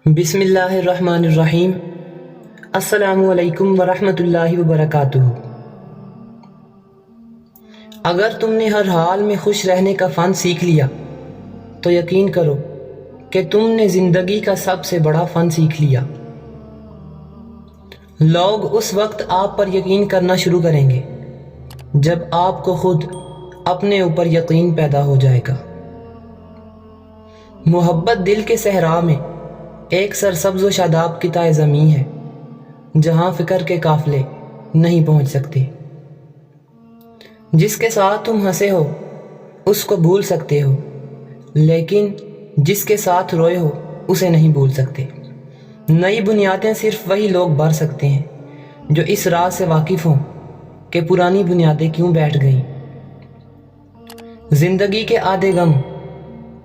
بسم اللہ الرحمن الرحیم۔ السلام علیکم ورحمۃ اللہ وبرکاتہ۔ اگر تم نے ہر حال میں خوش رہنے کا فن سیکھ لیا تو یقین کرو کہ تم نے زندگی کا سب سے بڑا فن سیکھ لیا۔ لوگ اس وقت آپ پر یقین کرنا شروع کریں گے جب آپ کو خود اپنے اوپر یقین پیدا ہو جائے گا۔ محبت دل کے صحرا میں ایک سرسبز و شاداب قطع زمین ہے جہاں فکر کے قافلے نہیں پہنچ سکتے۔ جس کے ساتھ تم ہنسے ہو اس کو بھول سکتے ہو، لیکن جس کے ساتھ روئے ہو اسے نہیں بھول سکتے۔ نئی بنیادیں صرف وہی لوگ بھر سکتے ہیں جو اس راز سے واقف ہوں کہ پرانی بنیادیں کیوں بیٹھ گئیں۔ زندگی کے آدھے غم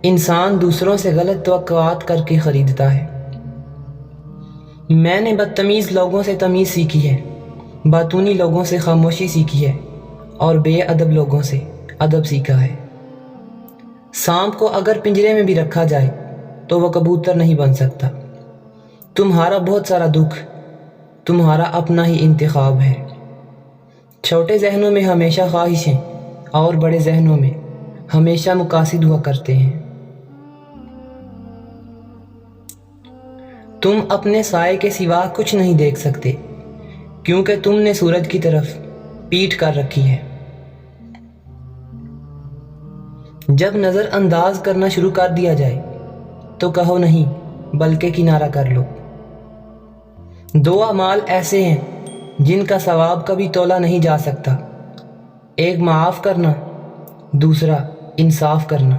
انسان دوسروں سے غلط توقعات کر کے خریدتا ہے۔ میں نے بدتمیز لوگوں سے تمیز سیکھی ہے، باتونی لوگوں سے خاموشی سیکھی ہے اور بے ادب لوگوں سے ادب سیکھا ہے۔ سانپ کو اگر پنجرے میں بھی رکھا جائے تو وہ کبوتر نہیں بن سکتا۔ تمہارا بہت سارا دکھ تمہارا اپنا ہی انتخاب ہے۔ چھوٹے ذہنوں میں ہمیشہ خواہشیں اور بڑے ذہنوں میں ہمیشہ مقاصد ہوا کرتے ہیں۔ تم اپنے سائے کے سوا کچھ نہیں دیکھ سکتے کیونکہ تم نے سورج کی طرف پیٹھ کر رکھی ہے۔ جب نظر انداز کرنا شروع کر دیا جائے تو کہو نہیں بلکہ کنارہ کر لو۔ دو اعمال ایسے ہیں جن کا ثواب کبھی تولا نہیں جا سکتا، ایک معاف کرنا، دوسرا انصاف کرنا۔